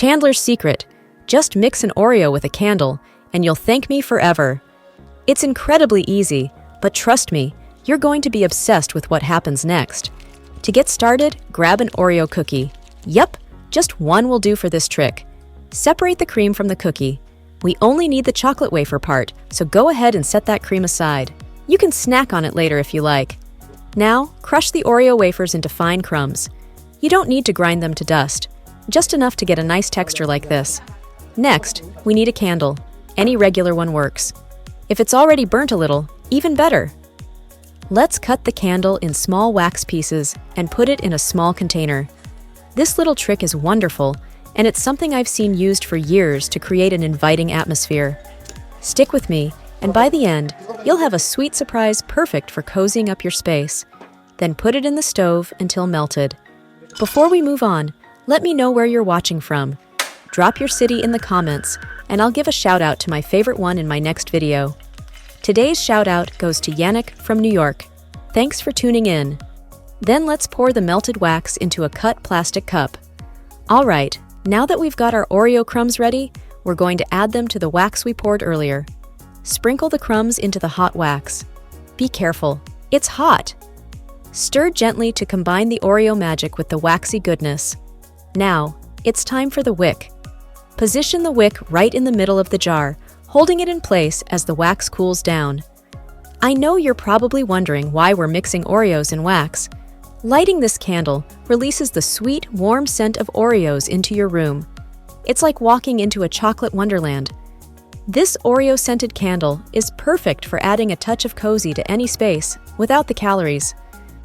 Chandler's secret. Just mix an Oreo with a candle, and you'll thank me forever. It's incredibly easy, but trust me, you're going to be obsessed with what happens next. To get started, grab an Oreo cookie. Yup, just one will do for this trick. Separate the cream from the cookie. We only need the chocolate wafer part, so go ahead and set that cream aside. You can snack on it later if you like. Now, crush the Oreo wafers into fine crumbs. You don't need to grind them to dust, just enough to get a nice texture like this. Next, we need a candle. Any regular one works. If it's already burnt a little, even better. Let's cut the candle in small wax pieces and put it in a small container. This little trick is wonderful, and it's something I've seen used for years to create an inviting atmosphere. Stick with me, and by the end, you'll have a sweet surprise perfect for cozying up your space. Then put it in the stove until melted. Before we move on, let me know where you're watching from. Drop your city in the comments, and I'll give a shout out to my favorite one in my next video. Today's shout out goes to Yannick from New York. Thanks for tuning in. Then let's pour the melted wax into a cut plastic cup. All right, now that we've got our Oreo crumbs ready, we're going to add them to the wax we poured earlier. Sprinkle the crumbs into the hot wax. Be careful, it's hot. Stir gently to combine the Oreo magic with the waxy goodness. Now, it's time for the wick. Position the wick right in the middle of the jar, holding it in place as the wax cools down. I know you're probably wondering why we're mixing Oreos and wax. Lighting this candle releases the sweet, warm scent of Oreos into your room. It's like walking into a chocolate wonderland. This Oreo-scented candle is perfect for adding a touch of cozy to any space without the calories.